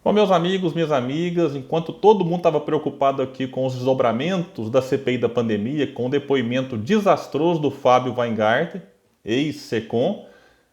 Bom, meus amigos, minhas amigas, enquanto todo mundo estava preocupado aqui com os desdobramentos da CPI da pandemia, com o depoimento desastroso do Fábio Weingarten, ex-SECOM,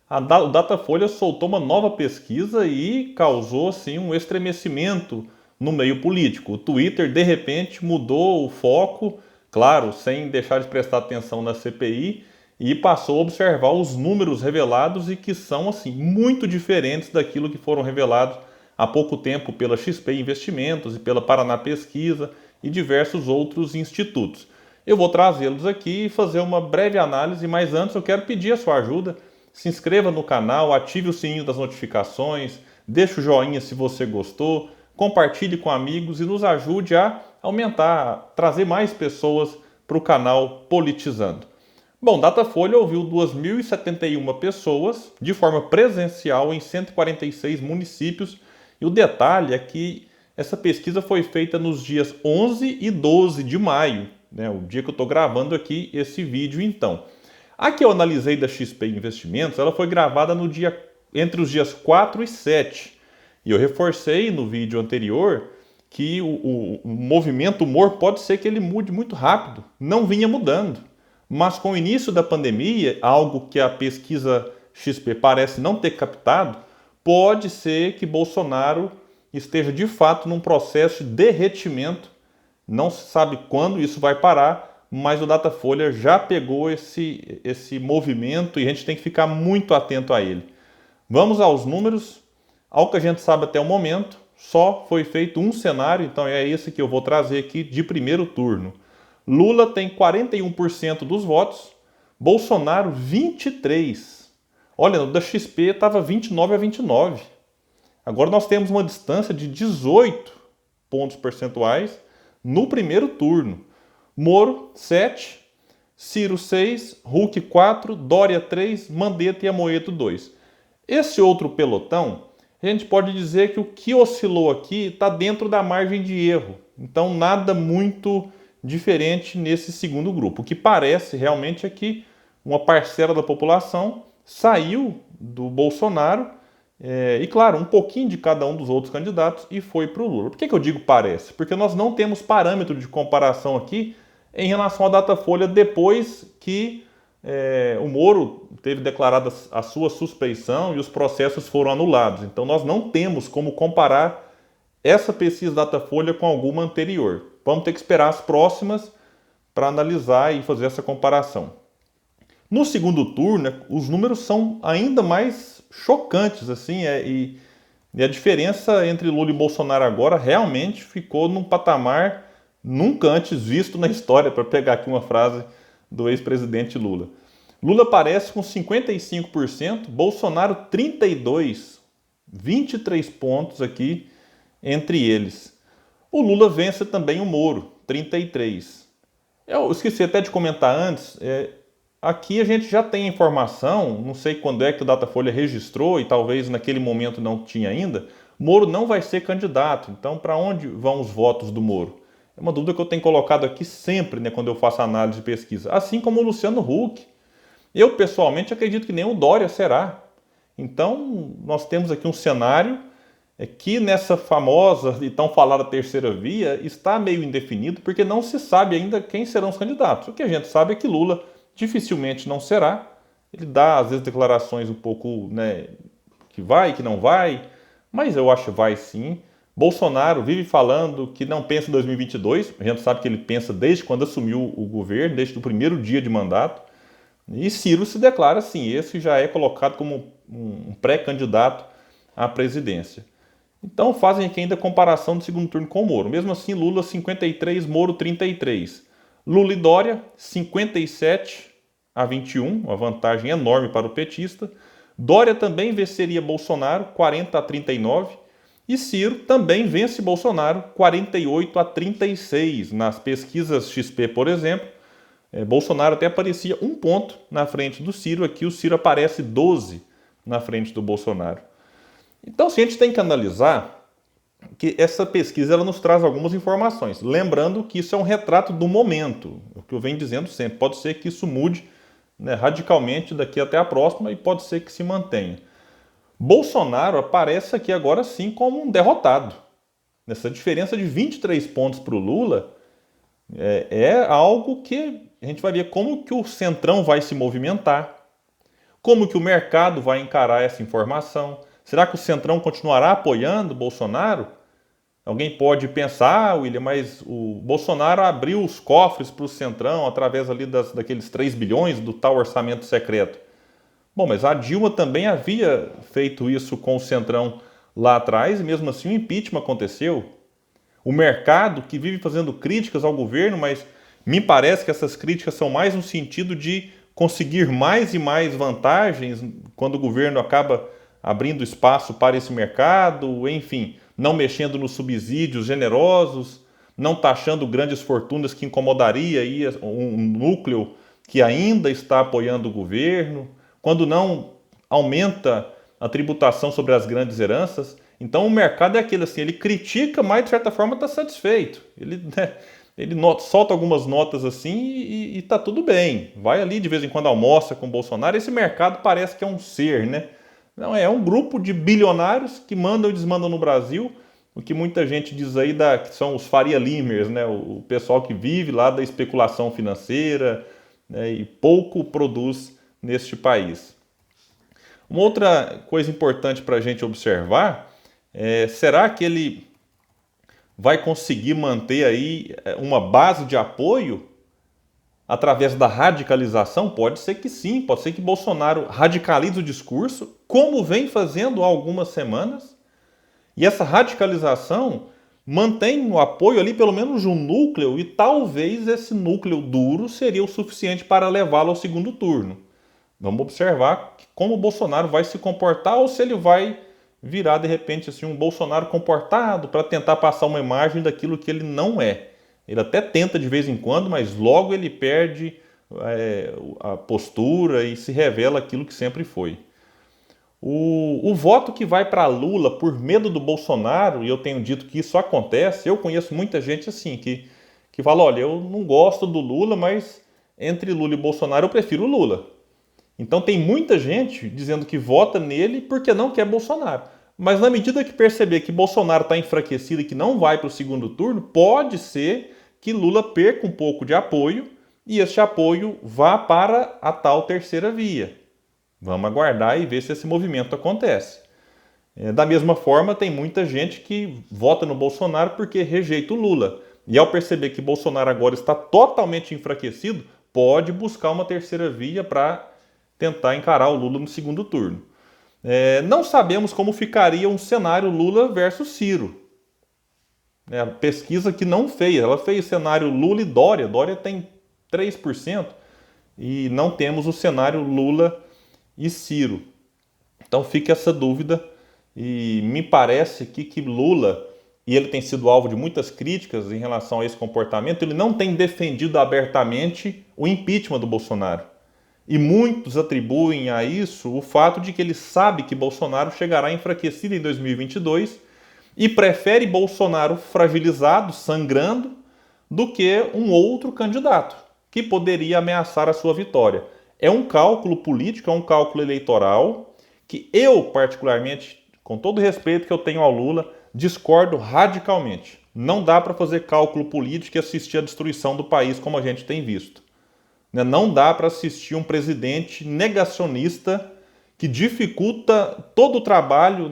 o Datafolha soltou uma nova pesquisa e causou assim, um estremecimento no meio político. O Twitter, de repente, mudou o foco, claro, sem deixar de prestar atenção na CPI, e passou a observar os números revelados e que são assim muito diferentes daquilo que foram revelados há pouco tempo pela XP Investimentos e pela Paraná Pesquisa e diversos outros institutos. Eu vou trazê-los aqui e fazer uma breve análise, mas antes eu quero pedir a sua ajuda. Se inscreva no canal, ative o sininho das notificações, deixe o joinha se você gostou, compartilhe com amigos e nos ajude a aumentar, a trazer mais pessoas para o canal Politizando. Bom, Datafolha ouviu 2.071 pessoas de forma presencial em 146 municípios. E o detalhe é que essa pesquisa foi feita nos dias 11 e 12 de maio, né, o dia que eu estou gravando aqui esse vídeo então. A que eu analisei da XP Investimentos, ela foi gravada entre os dias 4 e 7. E eu reforcei no vídeo anterior que o movimento humor pode ser que ele mude muito rápido. Não vinha mudando. Mas com o início da pandemia, algo que a pesquisa XP parece não ter captado, pode ser que Bolsonaro esteja de fato num processo de derretimento. Não se sabe quando isso vai parar, mas o Datafolha já pegou esse movimento e a gente tem que ficar muito atento a ele. Vamos aos números. Ao que a gente sabe até o momento, só foi feito um cenário, então é esse que eu vou trazer aqui de primeiro turno. Lula tem 41% dos votos, Bolsonaro 23%. Olha, no da XP estava 29-29. Agora nós temos uma distância de 18 pontos percentuais no primeiro turno. Moro 7, Ciro 6, Huck 4, Dória 3, Mandetta e Amoedo 2. Esse outro pelotão, a gente pode dizer que o que oscilou aqui está dentro da margem de erro. Então nada muito diferente nesse segundo grupo. O que parece realmente é que uma parcela da população saiu do Bolsonaro e, claro, um pouquinho de cada um dos outros candidatos e foi para o Lula. Por que eu digo parece? Porque nós não temos parâmetro de comparação aqui em relação à Datafolha depois que o Moro teve declarada a sua suspeição e os processos foram anulados. Então nós não temos como comparar essa pesquisa Datafolha com alguma anterior. Vamos ter que esperar as próximas para analisar e fazer essa comparação. No segundo turno, os números são ainda mais chocantes, assim, e a diferença entre Lula e Bolsonaro agora realmente ficou num patamar nunca antes visto na história, para pegar aqui uma frase do ex-presidente Lula. Lula aparece com 55%, Bolsonaro 32%, 23 pontos aqui entre eles. O Lula vence também o Moro, 33%. Eu esqueci até de comentar antes, aqui a gente já tem informação, não sei quando é que o Datafolha registrou e talvez naquele momento não tinha ainda, Moro não vai ser candidato, então para onde vão os votos do Moro? É uma dúvida que eu tenho colocado aqui sempre, né, quando eu faço análise de pesquisa, assim como o Luciano Huck. Eu pessoalmente acredito que nem o Dória será. Então nós temos aqui um cenário que nessa famosa e tão falada terceira via está meio indefinido, porque não se sabe ainda quem serão os candidatos. O que a gente sabe é que Lula dificilmente não será. Ele dá, às vezes, declarações um pouco, né, que vai, que não vai, mas eu acho que vai sim. Bolsonaro vive falando que não pensa em 2022, a gente sabe que ele pensa desde quando assumiu o governo, desde o primeiro dia de mandato. E Ciro se declara assim, esse já é colocado como um pré-candidato à presidência. Então fazem aqui ainda a comparação do segundo turno com o Moro. Mesmo assim, Lula 53, Moro 33. Lula e Dória 57-21, uma vantagem enorme para o petista. Dória também venceria Bolsonaro 40-39 e Ciro também vence Bolsonaro 48-36. Nas pesquisas XP, por exemplo, Bolsonaro até aparecia um ponto na frente do Ciro, aqui o Ciro aparece 12 na frente do Bolsonaro. Então, se a gente tem que analisar que essa pesquisa ela nos traz algumas informações, lembrando que isso é um retrato do momento, o que eu venho dizendo sempre, pode ser que isso mude, né, radicalmente daqui até a próxima e pode ser que se mantenha. Bolsonaro aparece aqui agora sim como um derrotado. Nessa diferença de 23 pontos para o Lula, é algo que a gente vai ver como que o Centrão vai se movimentar, como que o mercado vai encarar essa informação. Será que o Centrão continuará apoiando Bolsonaro? Alguém pode pensar, William, mas o Bolsonaro abriu os cofres para o Centrão através ali daqueles 3 bilhões do tal orçamento secreto. Bom, mas a Dilma também havia feito isso com o Centrão lá atrás e mesmo assim o impeachment aconteceu. O mercado que vive fazendo críticas ao governo, mas me parece que essas críticas são mais no sentido de conseguir mais e mais vantagens quando o governo acaba abrindo espaço para esse mercado, enfim, não mexendo nos subsídios generosos, não taxando grandes fortunas que incomodaria aí um núcleo que ainda está apoiando o governo, quando não aumenta a tributação sobre as grandes heranças. Então o mercado é aquele assim, ele critica, mas de certa forma está satisfeito. Ele solta algumas notas assim e tá tudo bem. Vai ali de vez em quando almoça com o Bolsonaro. Esse mercado parece que é um ser, né? Não, é um grupo de bilionários que mandam e desmandam no Brasil, o que muita gente diz aí que são os Faria Limers, né? O pessoal que vive lá da especulação financeira, né? E pouco produz neste país. Uma outra coisa importante para a gente observar será que ele vai conseguir manter aí uma base de apoio através da radicalização? Pode ser que sim, pode ser que Bolsonaro radicalize o discurso, como vem fazendo há algumas semanas, e essa radicalização mantém o apoio ali pelo menos de um núcleo, e talvez esse núcleo duro seria o suficiente para levá-lo ao segundo turno. Vamos observar como o Bolsonaro vai se comportar ou se ele vai virar de repente assim um Bolsonaro comportado para tentar passar uma imagem daquilo que ele não é. Ele até tenta de vez em quando, mas logo ele perde a postura e se revela aquilo que sempre foi. O voto que vai para Lula por medo do Bolsonaro, e eu tenho dito que isso acontece, eu conheço muita gente assim que fala, olha, eu não gosto do Lula, mas entre Lula e Bolsonaro eu prefiro o Lula. Então tem muita gente dizendo que vota nele porque não quer Bolsonaro. Mas na medida que perceber que Bolsonaro está enfraquecido e que não vai para o segundo turno, pode ser que Lula perca um pouco de apoio e este apoio vá para a tal terceira via. Vamos aguardar e ver se esse movimento acontece. Da mesma forma, tem muita gente que vota no Bolsonaro porque rejeita o Lula. E ao perceber que Bolsonaro agora está totalmente enfraquecido, pode buscar uma terceira via para tentar encarar o Lula no segundo turno. Não sabemos como ficaria um cenário Lula versus Ciro. A pesquisa que não fez, ela fez o cenário Lula e Dória. Dória tem 3% e não temos o cenário Lula e Ciro. Então fica essa dúvida e me parece que Lula, e ele tem sido alvo de muitas críticas em relação a esse comportamento, ele não tem defendido abertamente o impeachment do Bolsonaro. E muitos atribuem a isso o fato de que ele sabe que Bolsonaro chegará enfraquecido em 2022 e prefere Bolsonaro fragilizado, sangrando, do que um outro candidato que poderia ameaçar a sua vitória. É um cálculo político, é um cálculo eleitoral que eu, particularmente, com todo o respeito que eu tenho ao Lula, discordo radicalmente. Não dá para fazer cálculo político e assistir à destruição do país como a gente tem visto. Não dá para assistir um presidente negacionista que dificulta todo o trabalho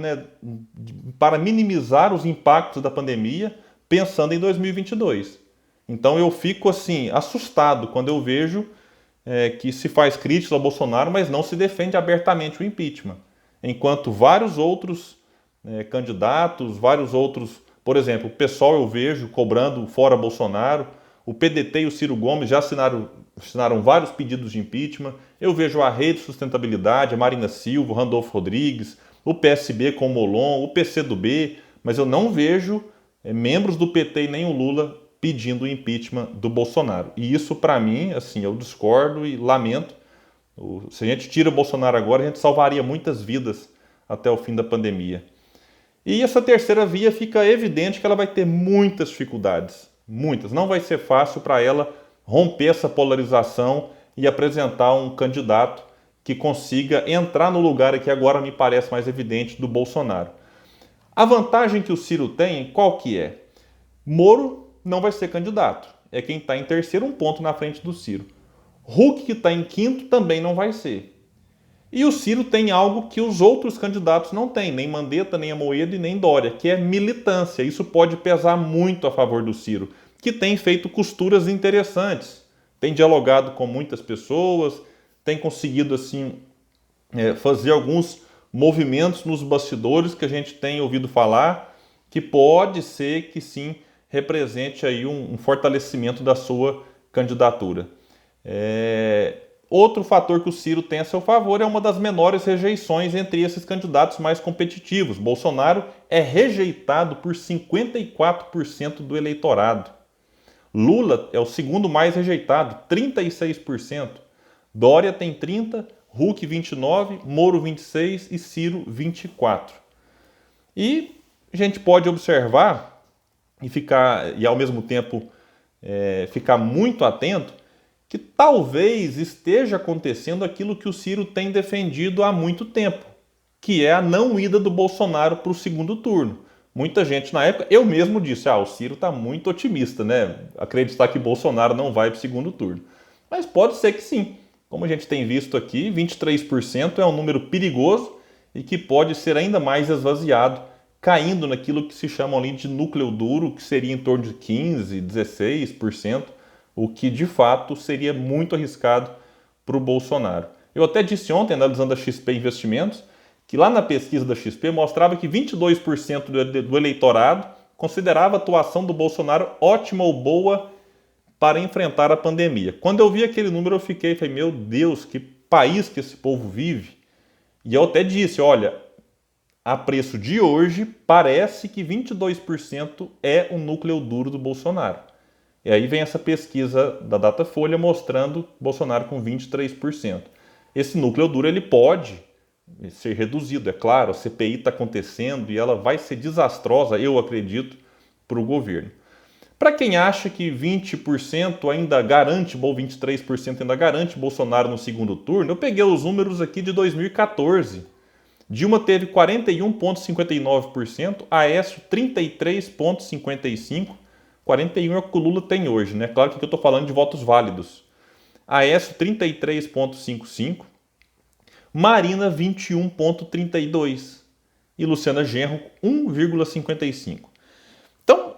para minimizar os impactos da pandemia, pensando em 2022. Então eu fico assim assustado quando eu vejo que se faz críticas ao Bolsonaro, mas não se defende abertamente o impeachment. Enquanto vários outros candidatos, vários outros, por exemplo, o PSOL eu vejo cobrando fora Bolsonaro, o PDT e o Ciro Gomes já assinaram vários pedidos de impeachment. Eu vejo a Rede Sustentabilidade, a Marina Silva, o Randolfo Rodrigues, o PSB com o Molon, o PCdoB, mas eu não vejo membros do PT e nem o Lula pedindo o impeachment do Bolsonaro. E isso, para mim, assim, eu discordo e lamento. Se a gente tira o Bolsonaro agora, a gente salvaria muitas vidas até o fim da pandemia. E essa terceira via fica evidente que ela vai ter muitas dificuldades. Muitas. Não vai ser fácil para ela romper essa polarização e apresentar um candidato que consiga entrar no lugar que agora me parece mais evidente do Bolsonaro. A vantagem que o Ciro tem, qual que é? Moro não vai ser candidato. É quem está em terceiro, um ponto na frente do Ciro. Huck, que está em quinto, também não vai ser. E o Ciro tem algo que os outros candidatos não têm, nem Mandetta, nem Amoedo e nem Dória, que é militância. Isso pode pesar muito a favor do Ciro, que tem feito costuras interessantes, tem dialogado com muitas pessoas, tem conseguido assim fazer alguns movimentos nos bastidores que a gente tem ouvido falar, que pode ser que sim represente aí um fortalecimento da sua candidatura. Outro fator que o Ciro tem a seu favor é uma das menores rejeições entre esses candidatos mais competitivos. Bolsonaro é rejeitado por 54% do eleitorado. Lula é o segundo mais rejeitado, 36%. Dória tem 30%, Huck 29%, Moro 26% e Ciro 24%. E a gente pode observar e ao mesmo tempo ficar muito atento que talvez esteja acontecendo aquilo que o Ciro tem defendido há muito tempo, que é a não ida do Bolsonaro para o segundo turno. Muita gente na época, eu mesmo disse, o Ciro está muito otimista, né? Acreditar que Bolsonaro não vai para o segundo turno. Mas pode ser que sim. Como a gente tem visto aqui, 23% é um número perigoso e que pode ser ainda mais esvaziado, caindo naquilo que se chama ali de núcleo duro, que seria em torno de 15%, 16%, o que de fato seria muito arriscado para o Bolsonaro. Eu até disse ontem, analisando a XP Investimentos, que lá na pesquisa da XP mostrava que 22% do eleitorado considerava a atuação do Bolsonaro ótima ou boa para enfrentar a pandemia. Quando eu vi aquele número, eu falei, meu Deus, que país que esse povo vive. E eu até disse, olha, a preço de hoje, parece que 22% é o núcleo duro do Bolsonaro. E aí vem essa pesquisa da Datafolha mostrando Bolsonaro com 23%. Esse núcleo duro ele pode ser reduzido, é claro, a CPI está acontecendo e ela vai ser desastrosa, eu acredito, para o governo. Para quem acha que 20% ainda garante, ou 23% ainda garante Bolsonaro no segundo turno, eu peguei os números aqui de 2014. Dilma teve 41,59%, Aécio 33,55%, 41% é o que o Lula tem hoje, né? Claro que eu estou falando de votos válidos. Aécio 33,55%, Marina 21,32% e Luciana Genro 1,55%. Então,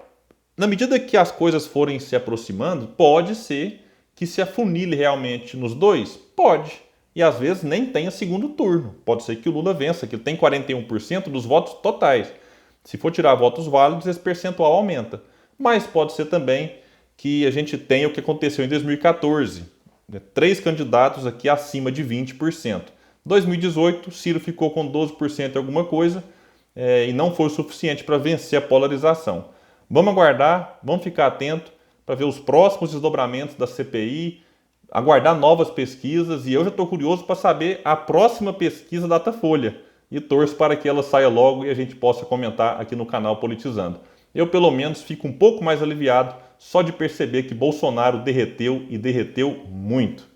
na medida que as coisas forem se aproximando, pode ser que se afunile realmente nos dois? Pode. E às vezes nem tenha segundo turno. Pode ser que o Lula vença, que ele tem 41% dos votos totais. Se for tirar votos válidos, esse percentual aumenta. Mas pode ser também que a gente tenha o que aconteceu em 2014. 3 candidatos aqui acima de 20%. 2018, Ciro ficou com 12% e alguma coisa e não foi o suficiente para vencer a polarização. Vamos aguardar, vamos ficar atento para ver os próximos desdobramentos da CPI, aguardar novas pesquisas, e eu já estou curioso para saber a próxima pesquisa da Datafolha e torço para que ela saia logo e a gente possa comentar aqui no canal Politizando. Eu, pelo menos, fico um pouco mais aliviado só de perceber que Bolsonaro derreteu e derreteu muito.